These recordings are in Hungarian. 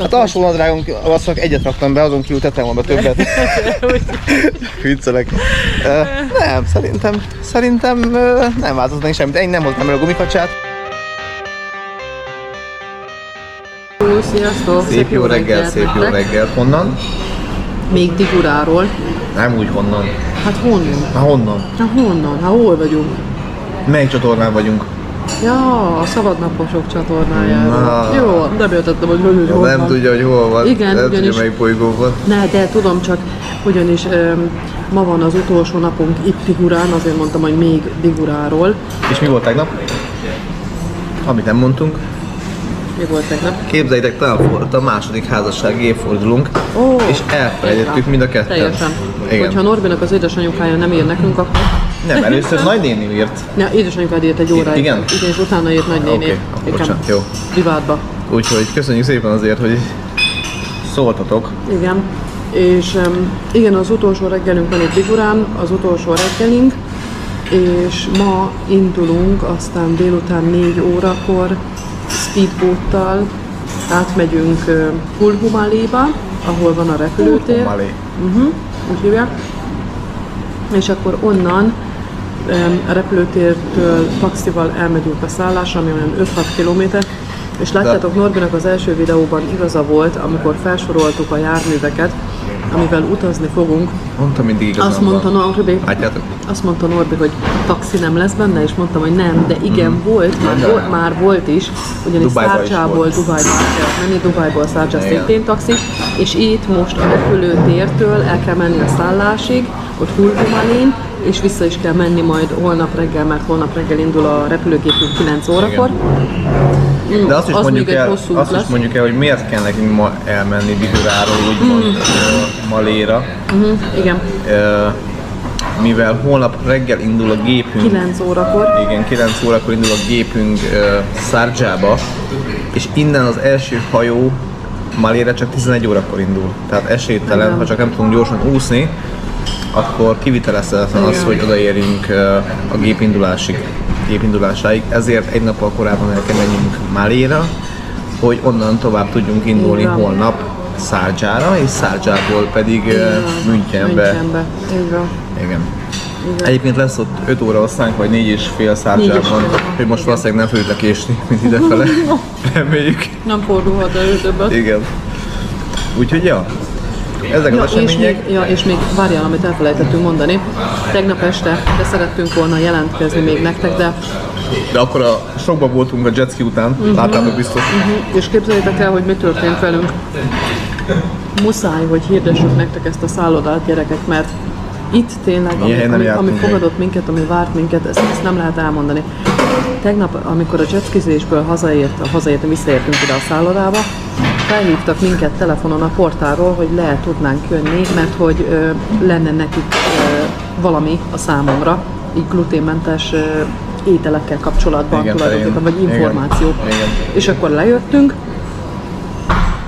Hát alsó nadrágon azt egyet raktam be, azon kívül tettem volna többet. Viccelek. Nem, szerintem nem változtatni semmit. Én nem hoztam el a gumifacsát. Sziasztok! Szép jó reggel, szép jó reggel. Honnan? Még Diguráról. Nem úgy honnan. Hát honnan? Honnan? Honnan? Hol vagyunk? Melyik csatornán vagyunk? Ja, a Szabadnaposok csatornájáról. Na. Jó, nem értettem, hogy hol Nem van. tudja, hogy hol van. Igen, nem ugyanis... tudja, melyik bolygó van. Ne, de tudom, csak ugyanis ma van az utolsó napunk itt Digurán, azért mondtam, hogy még Diguráról. És mi volt tegnap? Amit nem mondtunk. Mi volt tegnap? Képzeljétek, talán volt a második házassági évfordulunk, és elfelejtettük mind a ketten. Teljesen. Igen. Hogyha Norbinak az édesanyukája nem ír nekünk, akkor... Nem, először nagynéni írt. Ja, édesanyukád írt egy óráig. Igen? Igen, és utána írt nagynéni. Oké, akkor bocsánat, jó. Privátba. Úgyhogy köszönjük szépen azért, hogy szóltatok. Igen. És igen, az utolsó reggelünk van itt Digurán, az utolsó reggelünk, és ma indulunk, aztán délután 4 órakor speedboattal átmegyünk Kulhumaléba, ahol van a repülőtér. Kulhumalé. Úgy hívják. És akkor onnan a repülőtértől taxival elmegyünk a szállásra, ami olyan 5-6 kilométer. És látjátok, Norbinak az első videóban igaza volt, amikor felsoroltuk a járműveket, amivel utazni fogunk. Mondta mindig igazán. Azt mondta Norbi, hogy taxi nem lesz benne, és mondtam, hogy nem, de igen, már volt is, ugyanis Szárdzsából Dubájba kell menni, Dubájból Szárdzsá szintén taxi, és itt most a repülőtértől el kell menni a szállásig, ott Kulhumalén, és vissza is kell menni majd holnap reggel, mert holnap reggel indul a repülőgépünk 9 órakor. De azt is, mondjuk el, hogy miért kell nekünk ma elmenni Diguráról, úgymond Maléra. Igen. Mivel holnap reggel indul a gépünk. 9 órakor. Igen, 9 órakor indul a gépünk Szárdzsába, és innen az első hajó Malére csak 11 órakor indul. Tehát esélytelen, ha csak nem tudunk gyorsan úszni, akkor kivitelezhetetlen az, hogy odaérjünk a gépindulásáig. Ezért egy nappal korábban el kell menjünk Maléra, hogy onnan tovább tudjunk indulni holnap Szárdzsára, és Szárdzsából pedig Münchenbe. Igen. Egyébként lesz ott 5 óra osztánk, vagy 4,5 Szárdzsában, hogy most valószínűleg nem fogjuk lekésni, mint idefele. Reméljük. Nem fordulhat elő többet. Igen. Úgyhogy ja. Ezek az események. És még várjál, amit elfelejtettünk mondani. Tegnap este de szerettünk volna jelentkezni még nektek, de akkor a sokba voltunk a jetski után, láttátok biztos. És képzeljétek el, hogy mi történt velünk. Muszáj, hogy hirdessük nektek ezt a szállodát, gyerekek, mert itt tényleg, ami fogadott minket, ami várt minket, ezt nem lehet elmondani. Tegnap, amikor a jetskizésből visszaértünk ide a szállodába, felhívtak minket telefonon a portáról, hogy le tudnánk jönni, mert hogy lenne nekik valami a számomra, így gluténmentes ételekkel kapcsolatban tulajdonképpen, vagy információ. Igen. És akkor lejöttünk,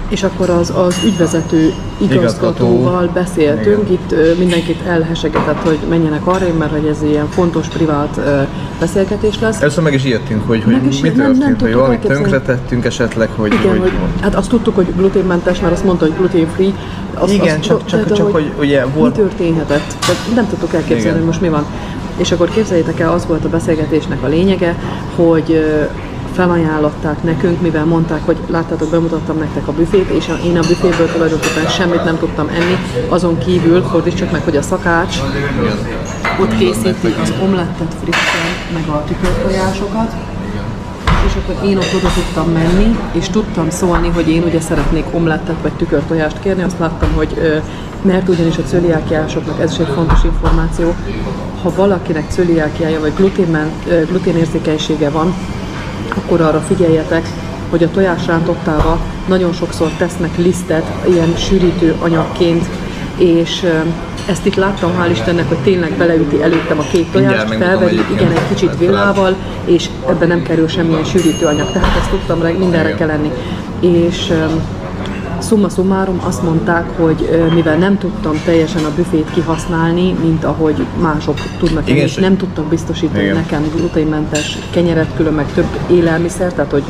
és akkor az ügyvezető igazgatóval beszéltünk, itt mindenkit elhesegetett, hogy menjenek arra, mert hogy ez ilyen fontos, privát beszélgetés lesz. Először meg is ijedtünk, hogy mi történt, hogy valamit tönkretettünk esetleg, hogy... Hát azt tudtuk, hogy gluténmentes, mert azt mondta, hogy gluten-free. Igen, csak hogy ugye volt... Mi történhetett? Nem tudtuk elképzelni, hogy most mi van. És akkor képzeljétek el, az volt a beszélgetésnek a lényege, hogy felajánlották nekünk, mivel mondták, hogy láttátok, bemutattam nektek a büfét, és én a büféből tulajdonképpen semmit nem tudtam enni, azon kívül fordítsuk meg, hogy a szakács ott készíti az omlettet frissen, meg a tükörtojásokat, és akkor én ott oda tudtam menni, és tudtam szólni, hogy én ugye szeretnék omlettet vagy tükörtojást kérni, azt láttam, hogy mert ugyanis a cöliákiásoknak ez is egy fontos információ, ha valakinek cöliákiája vagy gluténérzékenysége van, akkor arra figyeljetek, hogy a tojásrántottával nagyon sokszor tesznek lisztet ilyen sűrítő anyagként, és ezt itt láttam, hál' Istennek, hogy tényleg beleüti előttem a 2 tojást, felveri, igen, egy kicsit villával, és ebben nem kerül semmilyen sűrítő anyag, tehát ezt tudtam, mindenre kell lenni. És summa summarum azt mondták, hogy mivel nem tudtam teljesen a büfét kihasználni, mint ahogy mások tudnak enni, és nem tudtak biztosítani nekem gluténmentes kenyeret, külön meg több élelmiszer, tehát hogy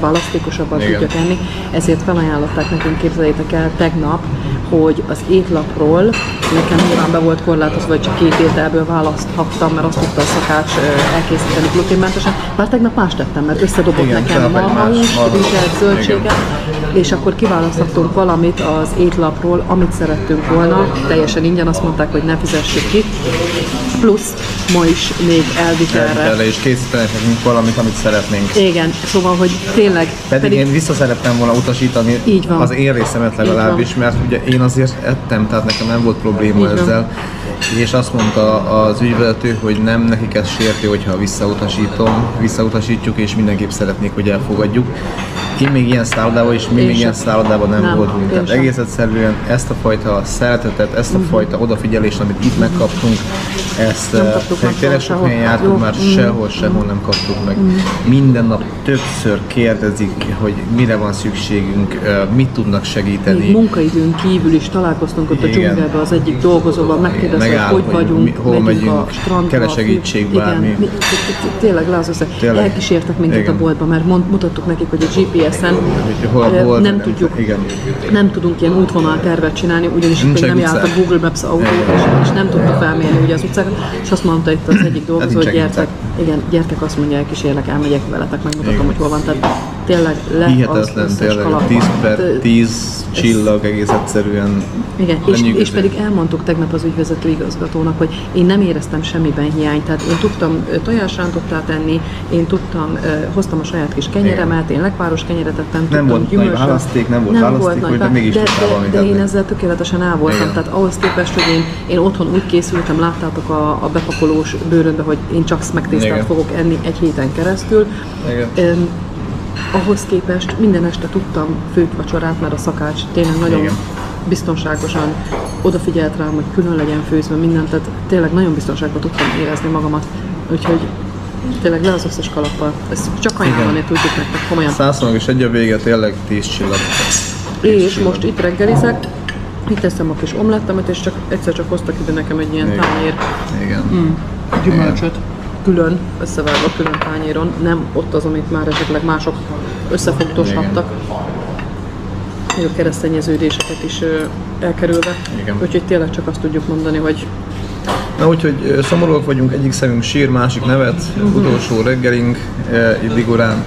választékosabban Igen. tudjak enni, ezért felajánlották nekünk, képzeljétek el, tegnap, hogy az étlapról nekem nyilván be volt korlátozva, vagy csak 2 ételből választhattam, mert azt tudta a szakács elkészíteni gluténmentesen. Bár tegnap más tettem, mert összedobott Igen, nekem marhahúst, rizset, zöldséget, és akkor kiválasztottunk valamit az étlapról, amit szerettünk volna, teljesen ingyen, azt mondták, hogy ne fizessük ki, plusz ma is még elvitelre. Erre is készítenek nekünk valamit, amit szeretnénk. Igen, szóval, hogy tényleg... Pedig én vissza szerettem volna utasítani Így van. az én részemet legalábbis, mert ugye én azért ettem, tehát nekem nem volt probléma Így van. ezzel. És azt mondta az ügyvezető, hogy nem nekik ez sértő, hogyha visszautasítjuk, és mindenképp szeretnék, hogy elfogadjuk. Én még ilyen szállodában és mi Én még ilyen sem. szállodában nem Nem, voltunk. én Tehát sem. egész egyszerűen ezt a fajta szeretetet, ezt a fajta odafigyelést, amit itt megkaptunk, ezt Nem kaptuk meg tényleg sehol. sok helyen jártunk, Jó. már sehol nem kaptuk meg. Minden nap többször kérdezik, hogy mire van szükségünk, mit tudnak segíteni. Még munkaidőn kívül is találkoztunk ott a Igen. dzsungelben az egyik dolgozóval, megkérdezte, Megáll, hogy hogy vagyunk, hol megyünk, a strandra. kell-e segítség, bármi. Igen, tényleg lázasztál. Tényleg. Elkísértek minket Igen. a boltba, mert mutattuk nekik, hogy a GPS-en Hogy hol nem tudjuk, igen. nem tudunk ilyen útvonaltervet csinálni, ugyanis itt Nincs még nem egy járt a utcák. Google Maps autó, és nem tudta felmérni ugye az utcákat, és azt mondta itt az egyik dolgozó, nincs hogy egy gyertek, igen, gyertek, azt mondja, elkísérlek, elmegyek veletek, megmutatom, Igen. hogy hol van, tehát tényleg Hihetetlen, az tényleg, kalapba. 10/10 csillag egész egyszerűen. Igen, és lenyűgöző. pedig elmondtuk tegnap az ügyvezető igazgatónak, hogy én nem éreztem semmiben hiányt, tehát én tudtam tojásrántottát tenni, én tudtam, hoztam a saját kis kenyeremet, én lekváros kenyeret ettem, Nem tudtam volt nagy gyümölcsöt. választék, nem volt választék, hogy de mégis tudtál valamit de én enni. ezzel tökéletesen el voltam, Igen. tehát ahhoz képest, hogy én otthon úgy készültem, láttátok a bepakolós bőrönbe, hogy én csak megtésztát Igen. fogok enni egy héten keresztül. Igen. Ahhoz képest minden este tudtam főtt vacsorát, mert a szakács tényleg nagyon Igen. biztonságosan odafigyelt rám, hogy külön legyen főzve mindent, tehát tényleg nagyon biztonságban tudtam érezni magamat. Úgyhogy tényleg le az összes kalappal. Ezt csak ajánlani tudjuk nektek, komolyan. 100 és egy a vége, tényleg 10 csillag. És most itt reggelizek, itt teszem a kis omlettemet, és egyszer csak hoztak ide nekem egy ilyen Igen. tányér Igen. gyümölcsöt. Külön, összevágva külön tányéron, nem ott az, amit már esetleg mások összefogdoshattak. Még a keresztényeződéseket is elkerülve. Igen. Úgyhogy tényleg csak azt tudjuk mondani, hogy Na úgyhogy szomorúak vagyunk, egyik szemünk sír, másik nevet, utolsó reggelink itt Bigorán,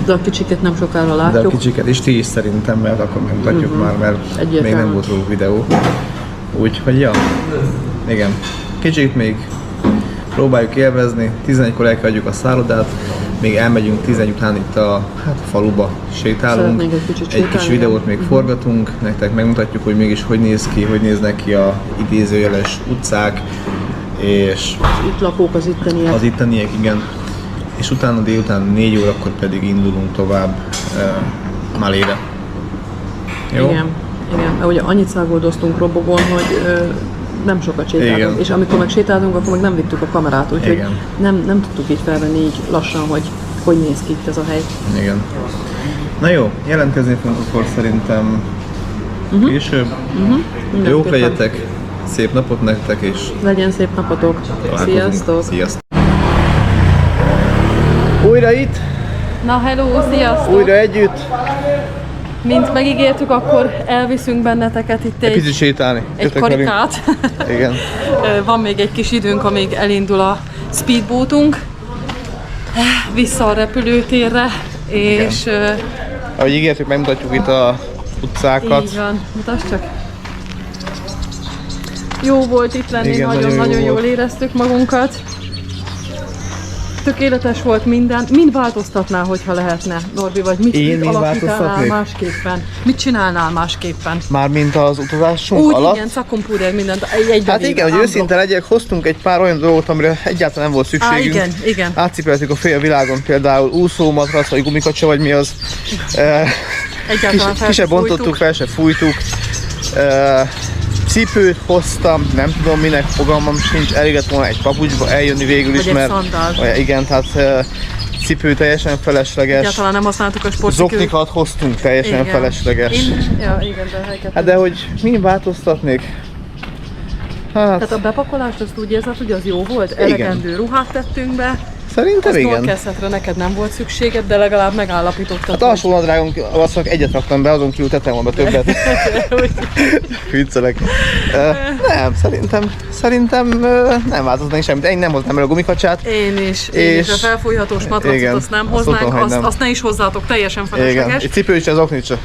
de a kicsiket nem sokára de a látjuk. kicsiket is ti is szerintem, mert akkor megmutatjuk már, mert még Egyértelmű. nem volt róluk videó. Úgyhogy ja, igen, kicsit még próbáljuk élvezni, 11-kor elhagyjuk a szállodát, még elmegyünk 11 után itt a faluba sétálunk, Szeretnénk egy kicsit egy sétálni, kis videót még forgatunk, nektek megmutatjuk, hogy mégis hogy néz ki, hogy néznek ki a idézőjeles utcák, és Itt lakók, az itteniek. az itteniek, igen. És utána délután 4 órakor pedig indulunk tovább Malére. Jó? Igen, igen. Mert ugye annyit száguldoztunk robogón, hogy nem sokat sétáltunk. Igen. És amikor meg sétáltunk, akkor meg nem vittük a kamerát, úgyhogy Igen. nem tudtuk így felvenni így lassan, hogy néz ki itt ez a hely. Igen. Na jó, jelentkezni fogunk akkor szerintem később. Jók Mindenképpen. legyetek, szép napot nektek, és Legyen szép napotok. találkozunk. Sziasztok! Sziasztok! Újra itt, Na hello, sziasztok! újra együtt, Mint megígértük, akkor elviszünk benneteket itt egy picit sétálni. egy Jöttek velünk. karikát. Igen. Van még egy kis időnk, amíg elindul a speedboatunk vissza a repülőtérre, és Ahogy ígértük, megmutatjuk itt a utcákat. így van, mutasd csak. Jó volt itt lenni, Igen, nagyon nagyon-nagyon jó jól volt. éreztük magunkat. Tökéletes volt minden. Mind változtatnál, hogyha lehetne, Norbi, vagy mit Én mind alakítánál változtatnék? másképpen? Mit csinálnál másképpen? Mármint az utazásunk Úgy, alatt. igen, szakompúder, mindent egybe Hát igen, hogy őszinte legyek, hoztunk egy pár olyan dolgot, amire egyáltalán nem volt szükségünk. igen, igen. Átcipeltük a fél világon, például úszómatrac, vagy gumikacsa, vagy mi az. Egyáltalán fel Ki se se bontottuk, fújtuk. fel se fújtuk. Cipőt hoztam, nem tudom minek, fogalmam sincs, elégett volna egy papucsba eljönni végül is, Vagy egy mert szandál. igen, tehát cipő teljesen felesleges. Egyáltalán nem használtuk a sportcipőt. Zoknikat hoztunk, teljesen Igen. felesleges. Ja, igen, de helyeket. Hát de hogy mi változtatnék? Hát Tehát a bepakolást azt úgy érzed, hogy az jó volt? Elegendő ruhát tettünk be, Szerintem igen. Snorkelszetre neked nem volt szükséged, de legalább megállapítottad. Hát alsó nadrágon azt egyet raktam be, azon kívül tettem volna többet. Viccelek. Nem, szerintem nem változnak semmit. Én nem hoztam el a gumikacsát. Én is a felfújhatós matracot azt nem hoznánk, azt ne is hozzátok, teljesen felesleges. Igen, egy cipő is, az oknit se.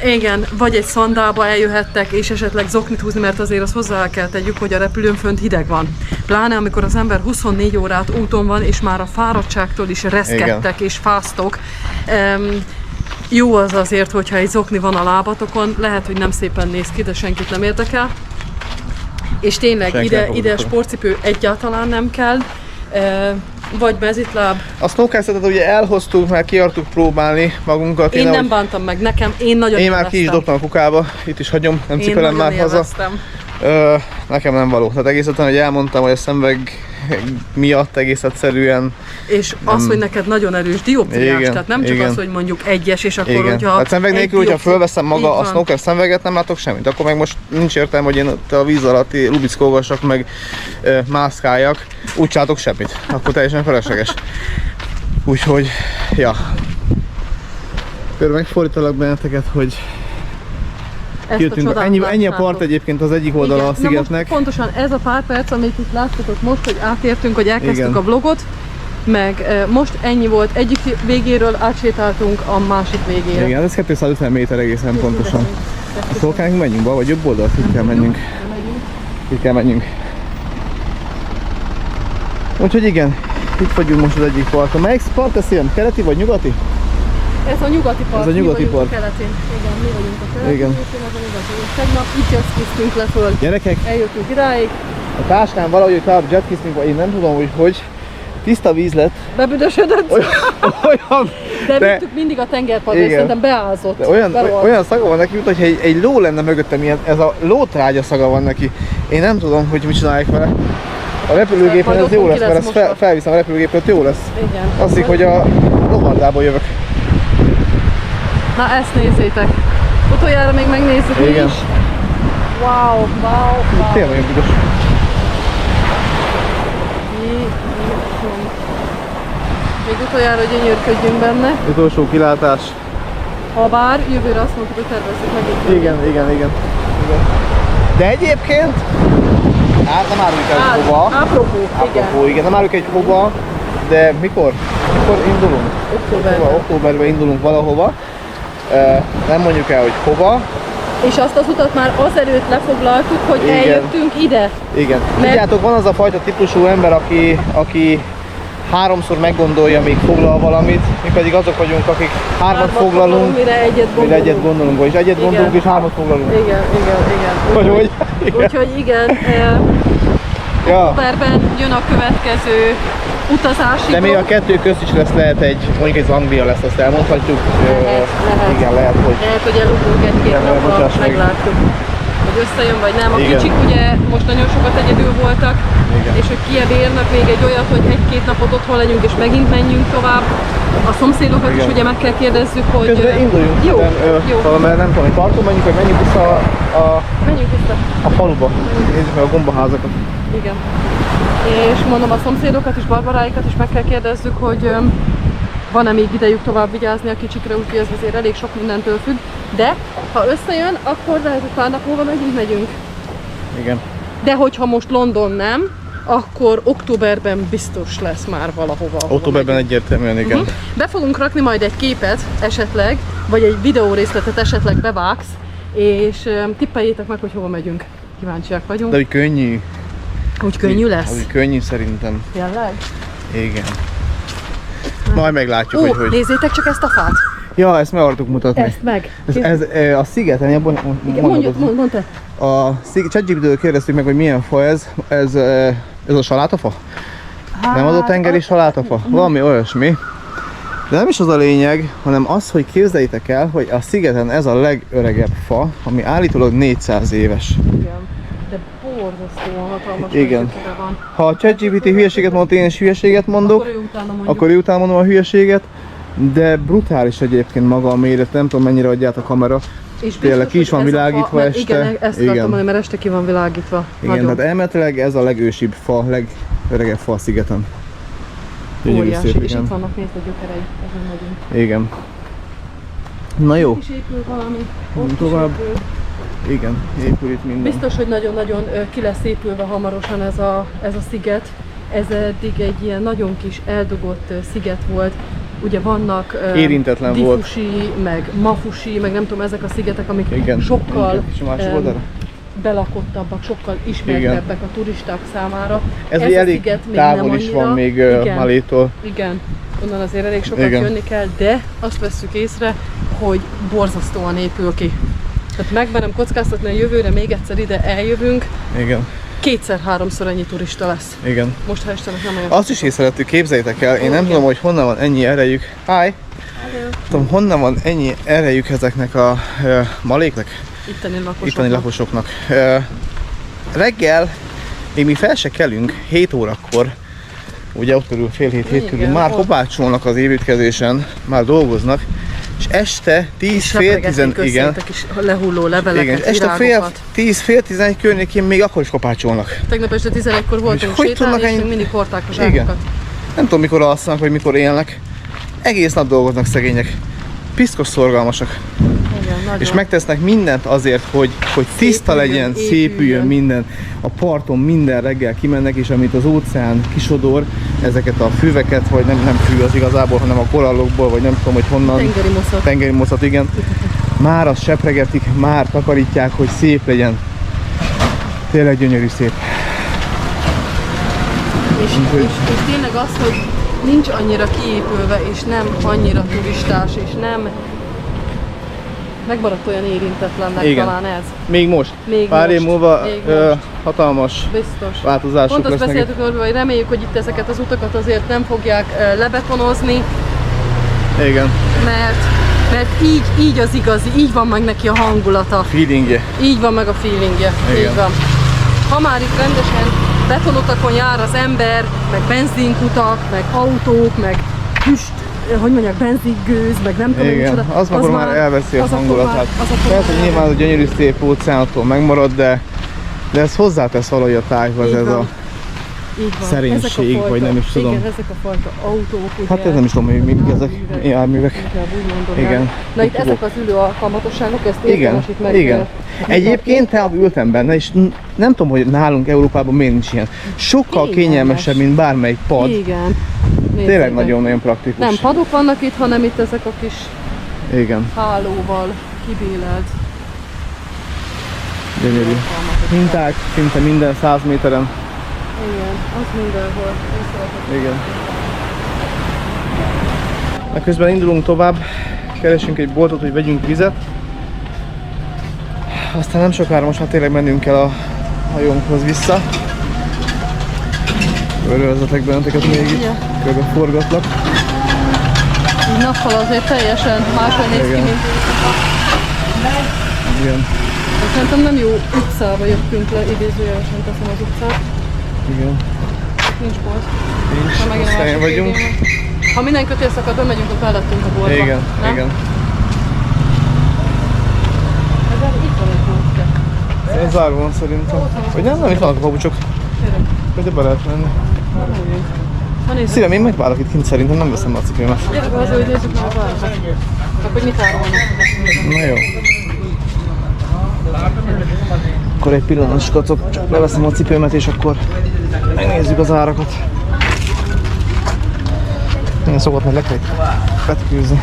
Igen, vagy egy szandálba eljöhettek, és esetleg zoknit húzni, mert azért azt hozzá kell tegyük, hogy a repülőn fönt hideg van. Pláne amikor az ember 24 órát úton van, és már a fáradtságtól is reszkettek és fáztok. Jó az azért, hogyha egy zokni van a lábatokon, lehet, hogy nem szépen néz ki, de senkit nem érdekel. És tényleg ide sportcipő egyáltalán nem kell. Vagy mezitláb. A snowkersetet ugye elhoztuk, mert ki akartuk próbálni magunkat. Én nem bántam meg, én nagyon Én már ki is dobtam a kukába, itt is hagyom, nem cipelem már haza. Nekem nem való. Tehát egész hogy elmondtam, hogy a szemüveg miatt egész egyszerűen... És nem... az, hogy neked nagyon erős dioptriás, tehát nem csak az, hogy mondjuk egyes, és akkor hogyha... Hát szemüveg nélkül, hogyha fölveszem maga a snooker szemüveget, nem látok semmit. Akkor meg most nincs értelme, hogy én a víz alatti lubickolgassak, meg mászkáljak, úgy látok semmit. Akkor teljesen felesleges. Úgyhogy, ja. Akkor megfordítalak benneteket, hogy ennyi a part egyébként az egyik oldala a szigetnek. Pontosan ez a pár perc, amit itt láttatok most, hogy átértünk, hogy elkezdtük a vlogot, meg most ennyi volt, egyik végéről átsétáltunk a másik végére. Igen, ez 250 méter egészen pontosan. Szóval menjünk be, vagy jobb oldalt? Itt kell menjünk. Itt kell menjünk. Úgyhogy igen, itt vagyunk most az egyik parton. Melyik part ez ilyen? Keleti vagy nyugati? Ez a nyugati part, ez a nyugati part. A keletin. Igen, mi vagyunk a keletin, igen. És ez a nyugati. Tegnap itt jetskiztünk le föl. Gyerekek, eljöttünk idáig. A táskán valahogy tovább jetskiztünk, én nem tudom, hogy tiszta víz lett. Bebüdösödött. Olyan. De vittük mindig a tengerpartra, és szerintem beázott. De olyan szaga van neki, mint hogyha egy ló lenne mögöttem, ilyen, ez a lótrágya szaga van neki. Én nem tudom, hogy mit csinálják vele. A repülőgépen ez jó lesz, mert ezt felviszem a repülőgépre, hogy jó lesz. Igen. Azt hiszik, hogy a lovardából jövök. Na ezt nézzétek. Utoljára még megnézzük mi is. Wow. Tényleg nagyon büdös. Még utoljára gyönyörködjünk benne. Utolsó kilátás. Habár jövőre azt mondtuk, hogy tervezzük meg itt. Igen. De egyébként nem áruljuk el, hogy hova. Apropó, igen, nem áruljuk egy hova, de mikor indulunk? Októberben indulunk valahova. Nem mondjuk el, hogy hova. És azt az utat már azelőtt lefoglaltuk, hogy eljöttünk ide. Igen. Tudjátok, van az a fajta típusú ember, aki háromszor meggondolja, még foglal valamit, mi pedig azok vagyunk, akik hármat foglalunk, mire egyet gondolunk. És egyet gondolunk, és hármat foglalunk. Igen. Úgyhogy igen. Októberben jön a következő utazási. De még a kettő közt is lehet mondjuk egy Anglia lesz, azt elmondhatjuk. Lehet. Igen, lehet, hogy elugrunk egy-két napra, meglátjuk, hogy összejön vagy nem. A kicsik ugye most nagyon sokat egyedül voltak, és hogy kiebérnek még egy olyat, hogy egy-két napot otthon legyünk és megint menjünk tovább. A szomszédokat is ugye meg kell kérdezzük, hogy... Közben induljunk. Jó. Mert nem tudom, hogy parton menjünk, vagy menjünk vissza Menjünk vissza. A faluba. Nézzük meg a gombaházakat. Igen. És mondom, a szomszédokat és Barbaráikat is meg kell kérdezzük, hogy van-e még idejük tovább vigyázni a kicsikre, úgyhogy ez azért elég sok mindentől függ. De ha összejön, akkor lehet, hogy pár nap múlva megint megyünk. Igen. De hogyha most London nem, akkor októberben biztos lesz már valahova. Októberben egyértelműen, igen. Be fogunk rakni majd egy képet esetleg, vagy egy videó részletet esetleg bevágsz, és tippeljétek meg, hogy hova megyünk. Kíváncsiak vagyunk. De úgy könnyű. Úgy könnyű lesz? Úgy könnyű szerintem. Tényleg? Igen. Majd meglátjuk, hogy... Nézzétek csak ezt a fát! Ja, ezt meg akartuk mutatni. Ezt meg. Ez a szigeten, mondd te. A ChatGPT-től kérdeztük meg, hogy milyen fa ez. Ez a salátafa? Hát, nem adott tengeri salátafa? Valami olyasmi. De nem is az a lényeg, hanem az, hogy képzeljétek el, hogy a szigeten ez a legöregebb fa, ami állítólag 400 éves. Igen. De borzasztóan hatalmas. Igen. Van. Ha a ChatGPT hülyeséget mond, én is hülyeséget mondok, akkor ő utána mondom a hülyeséget. De brutális egyébként maga a méret, nem tudom mennyire adja át a kamera. És tényleg ki is van világítva este. Igen, ezt akartam mondani, mert este ki van világítva. Igen, tehát elméletileg ez a legősibb fa, legöregebb fa a szigeten. Gyönyörű Óriási. szép, És igen. itt vannak, nézd a gyökerei, ezen megyünk. Igen. Na jó, Itt is épül valami, ott tovább. is épül. Igen, épül itt minden. Biztos, hogy nagyon-nagyon ki lesz épülve hamarosan ez a sziget. Ez eddig egy ilyen nagyon kis eldugott sziget volt. Ugye vannak Érintetlen volt. Difusi, meg Mafusi, meg nem tudom, ezek a szigetek, amik Igen. sokkal És a másik oldalra? belakottabbak, sokkal ismertebbek a turisták számára. Ez a elég sziget még távol nem is annyira. van még Igen. Malétól. Igen, onnan azért elég sokat Igen. jönni kell, de azt vesszük észre, hogy borzasztóan épül ki. Tehát megmerem kockáztatni, a jövőre még egyszer ide eljövünk, Igen, kétszer-háromszor ennyi turista lesz. igen. Most ha Istennek nem olyan. Azt is észrevettük, képzeljétek el, én nem Igen. tudom, hogy honnan van ennyi erejük. Tudom, honnan van ennyi erejük ezeknek a maléknek, itteni lakosoknak. Reggel, még mi fel se kelünk, 7 órakor, ugye ott körül fél hét, hét körül, Igen, már ott. kopácsolnak az építkezésen, már dolgoznak, és este 10 fél 10, igen, Kis lehulló leveleket, igen, és este virágokat. 10 fél 11 környékén még akkor is kopácsolnak. Tegnap este 11-kor voltunk hogy sétálni, tudnak és ennyi- még mindig hordták a Igen. zsákokat. Nem tudom, mikor alszanak, vagy mikor élnek. Egész nap dolgoznak szegények. Piszkos szorgalmasak. Igen, nagyon. És megtesznek mindent azért, hogy tiszta Szépüljön, legyen, szépüljön épüljön. minden. A parton minden reggel kimennek, és amit az óceán kisodor, ezeket a füveket, vagy nem fű az igazából, hanem a korallokból, vagy nem tudom, hogy honnan. Tengeri moszat. Tengeri moszat, igen. Már azt sepregetik, már takarítják, hogy szép legyen. Tényleg gyönyörű szép. És tényleg az, hogy nincs annyira kiépülve, és nem annyira turistás, és nem megmaradt olyan érintetlennek. Igen. Talán ez. Még most. Még Pár év most. múlva Még most. hatalmas Biztos. változások Pont azt lesznek. beszéltük, Norbi, hogy reméljük, hogy itt ezeket az utakat azért nem fogják lebetonozni, Igen. mert így az igazi, így van meg neki a hangulata, Feelingje. így van meg a feelingje, Igen. így van. Ha már itt rendesen betonutakon jár az ember, meg benzinkutak, meg autók, meg füst, hogy mondják, benzingőz, meg nem tudom, Igen, micsoda, az akkor már elveszi a az akkor hangulatát. már- az akkor Lehet, már hogy nyilván a gyönyörű szép óceántól megmarad, de ez hozzátesz valahogy a tájhoz, Így ez van. a... Így van. szerénység, Ezek a fajta, vagy nem is tudom. Igen, ezek a fajta autók, ugye. Hát ez nem is tudom, hogy mik ezek, járművek. Inkább úgy mondom, Igen. el. Na itt ezek az ülő alkalmatosságok, ezt Igen, érdemes itt meg. igen. Egyébként tehát ültem benne, és nem tudom, hogy nálunk Európában miért nincs ilyen. Sokkal Kényelmes. kényelmesebb, mint bármelyik pad. Igen. Tényleg Nézzétek. nagyon-nagyon praktikus. Nem padok vannak itt, hanem itt ezek a kis Igen, hálóval kibélelt gyönyörű. alkalmatosság. Minták szinte minden 100 méteren. Igen, az mindenhol. Én szeretek. Igen. Na közben indulunk tovább, keresünk egy boltot, hogy vegyünk vizet. Aztán nem sokára most már tényleg mennünk kell a hajónkhoz vissza. Örülhetek benneteket még itt, Igen. körbe forgatlak. Így nappal azért teljesen máshogy néz ki, Igen. mint éjszaka. Igen, De szerintem nem jó utcába jöttünk le, idézőjelesen teszem az utcát. igen. Nincs bolt. Nincs, Ha megint a rossz helyen másik vagyunk. végén van. Ha minden kötél szakad, bemegyünk a mellettünk a boltba. Igen, nem? igen. Ez itt van egy bolt. Ez zárva van szerintem. Vagy nem, itt vannak a papucsok. Kérem, Hogy be lehet menni. menjünk. Ha nézzük. Szívem, én megvárok itt kint, szerintem nem veszem a cipőmet. Gyere be haza, hogy nézzük meg a várokat. Csak hogy mit árulnak. Na jó. Akkor egy pillanat, skacok, csak leveszem a cipőmet és akkor megnézzük az árakat. Én szokott meg lekajt vetkőzni.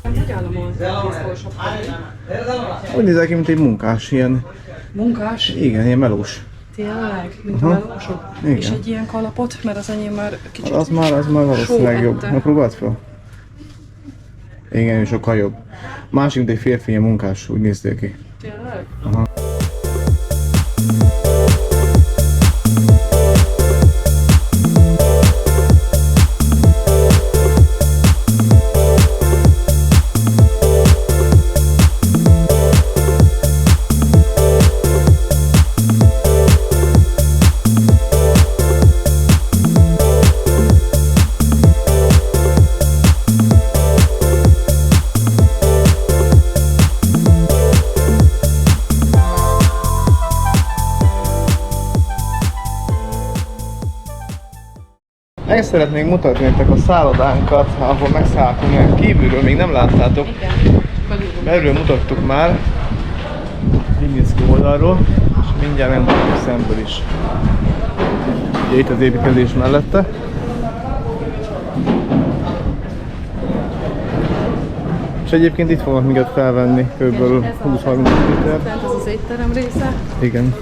Hogy áll a mozgósok? Úgy nézel ki, mint egy munkás, ilyen, Munkás? igen, ilyen melós. Tényleg? Mint a melósok? Igen. És egy ilyen kalapot, mert az enyém már kicsit... Az már valószínűleg jobb. ette. Na próbáld fel. Igen, sokkal jobb. Másik, mint egy férfi, ilyen munkás, úgy néztél ki. Tényleg? Aha. Meg szeretnénk mutatni nektek a szállodánkat, ahol megszálltunk, mert kívülről még nem láttátok. Belülről mutattuk már, így néz ki oldalról, és mindjárt megmutatjuk szemből is. Ugye itt az építkezés mellette. És egyébként itt fognak minket felvenni, kb. 20-30 méter. Tehát ez az étterem része. Igen.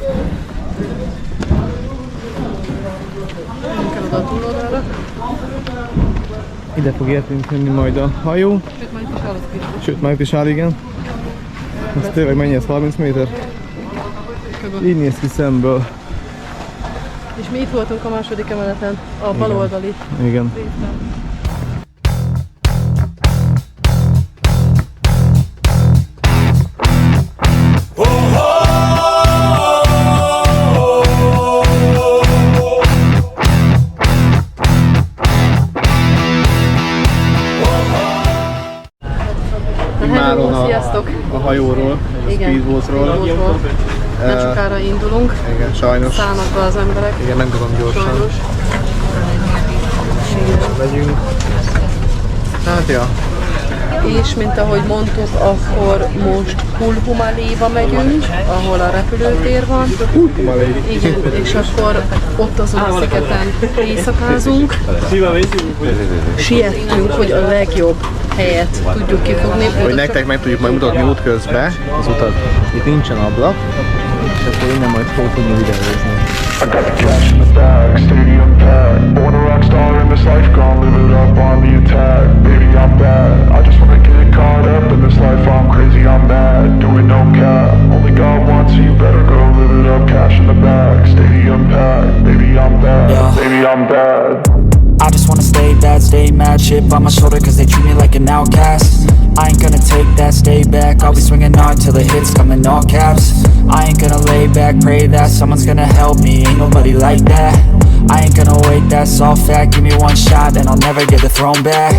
Nem kell oda a túloldalra. Ide fog értünk jönni majd a hajó. Sőt, majd is alatt is. Sőt, már itt is áll, igen. Ez tényleg mennyi ez? 30 méter? Így néz ki szemből. És mi itt voltunk a második emeleten, a baloldali Igen. részben. Sziasztok! A hajóról, a speedboatról. Nem sokára indulunk. Igen, sajnos. Szállnak be az emberek. Igen, nem tudom gyorsan. Sajnos. Megyünk. Hát ja. És mint ahogy mondtuk, akkor most Kulhumaléba megyünk, ahol a repülőtér van. Igen, és akkor ott azon a szigeten éjszakázunk. Siettünk, hogy a legjobb helyet tudjuk kifogni. Hogy nektek meg tudjuk majd mutatni útközben az utat. Itt nincsen ablak, és akkor innen majd fog tudni videózni. I got the cash in the bag, stadium packed. Born a rock star in this life, gonna live it up on the attack. Baby, I'm bad, I just wanna get caught up in this life. I'm crazy, I'm mad, doing no cap. Only God wants you, better go live it up. Cash in the bag, stadium packed. Baby, I'm bad, baby, I'm bad. I just wanna stay bad, stay mad. Chip on my shoulder cause they treat me like an outcast. I ain't gonna take that, stay back. I'll be swinging hard till the hits come in all caps. I ain't gonna lay back, pray that someone's gonna help me. Ain't nobody like that. I ain't gonna wait, that's all fact. Give me one shot and I'll never get the throne back.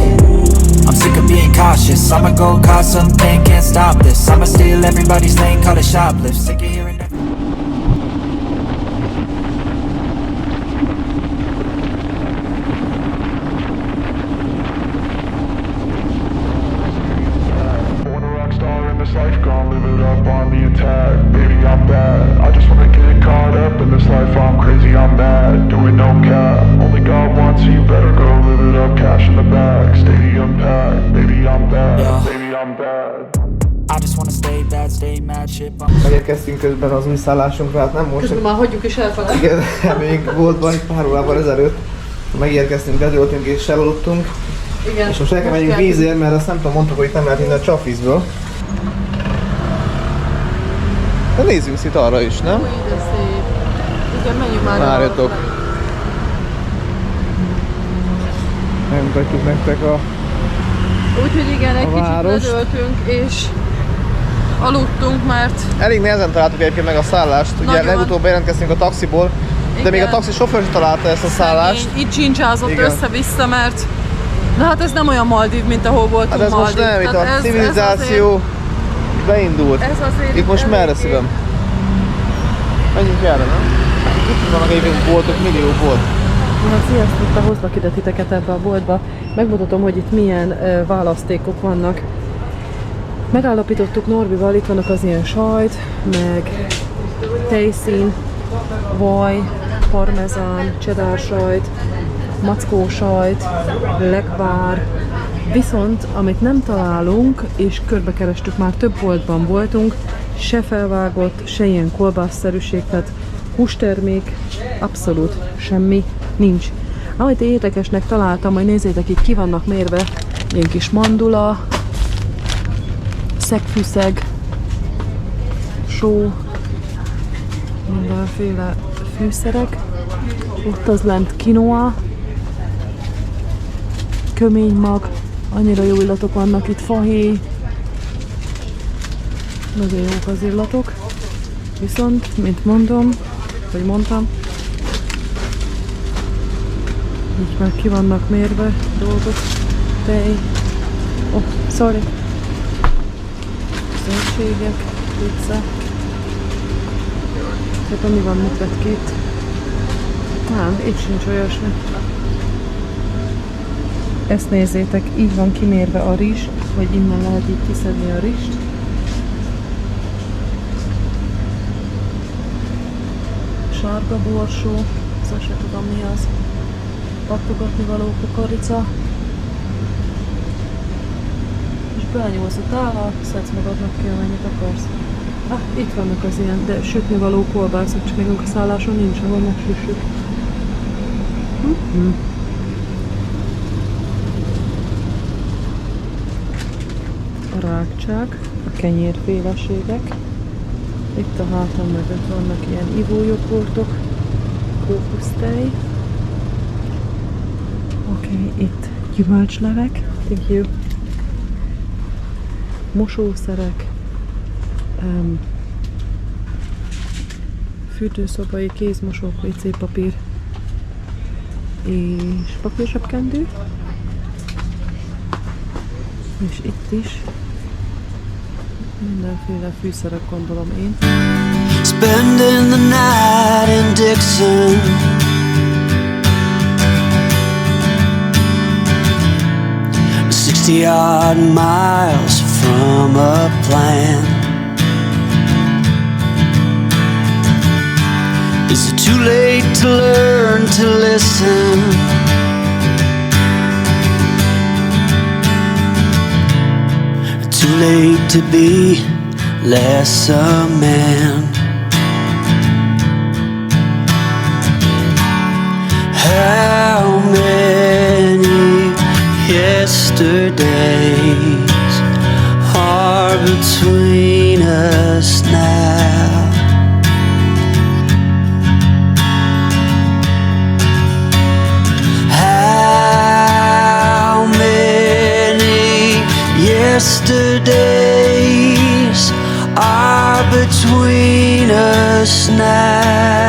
I'm sick of being cautious. I'ma go cause something, can't stop this. I'ma steal everybody's lane, call it shoplift. Sick of hearing that. Born a rock star in this life, gonna live it up on the attack. Baby, I'm bad, I just wanna get caught up in this life. I'm crazy, I'm mad, doing no cap. Only God wants you, better go live it up. Cash in the bag, stadium packed. Baby, I'm bad, baby, I'm bad. I just wanna stay bad, stay mad. Chip on Megérkeztünk közben az új szállásunkra, hát nem most. Közben már hagyjuk is elfelé. Igen, még volt valami pár órával ezelőtt. Megérkeztünk, bezoltunk és elaludtunk. Igen. És most el kell menjünk vízért, mert azt nem tudom, mondtuk, hogy itt nem lehet innen a csapvízből. De nézzünk itt arra is, nem? Új, de szép. Igen, menjünk már. Várjatok. Megmutatjuk nektek a... Úgyhogy igen, egy kicsit várost. ledöltünk és aludtunk, mert Elég nehezen találtuk egyébként meg a szállást. Ugye Nagyon. legutóbb bejelentkeztünk a taxiból, de Igen. még a taxi sofőr sem találta ezt a szállást. így dzsincsázott Igen. össze-vissza, mert de hát ez nem olyan Maldív, mint ahol voltunk. Hát ez most Maldív. nem, itt a Tehát civilizáció beindult. Ez azért Itt most elég merre szívem? Menjünk erre, nem? Itt vannak egyébként boltok, millió bolt. Na, sziasztok, behozlak ide titeket ebbe a boltba. Megmutatom, hogy itt milyen választékok vannak. Megállapítottuk Norbival, itt vannak az ilyen sajt, meg tejszín, vaj, parmezán, cheddar sajt, mackó sajt, lekvár. Viszont, amit nem találunk, és körbekerestük, már több boltban voltunk, se felvágott, se ilyen kolbászszerűség, tehát hústermék, abszolút semmi nincs. Amit érdekesnek találtam, hogy nézzétek, itt ki vannak mérve ilyen kis mandula, szegfűszeg, só, mindenféle fűszerek. Ott az lent quinoa, köménymag, annyira jó illatok vannak itt, fahéj. Nagyon jók az illatok. Viszont, mint mondtam, így már ki vannak mérve dolgok, tej, sorry, zöldségek, pizza. Tehát mi van, mit vett ki itt? Nem, itt sincs olyasmi. Ezt nézzétek, így van kimérve a rizs, vagy innen lehet így kiszedni a rizst. Sárga borsó, szóval se tudom mi az. Pattogatni való kukorica. És belenyúlsz a tálba, szedsz magadnak ki, amennyit akarsz. Itt vannak az ilyen, de sütni való kolbászok, csak nekünk a szálláson nincs, ahol megsüssük. A rákcsák, a kenyérféleségek. Itt a hátam mögött vannak ilyen ivójoghurtok, kókusztej. Oké, itt gyümölcslevek. Thank you. Mosószerek. Fürdőszobai kézmosók, WC-papír és papírsapkendő. És itt is mindenféle fűszerek, gondolom én. Spending the night in Dixon, 60-odd miles from a plan. Is it too late to learn to listen? Too late to be less a man. How many yesterdays are between us now? How many yesterdays are between us now?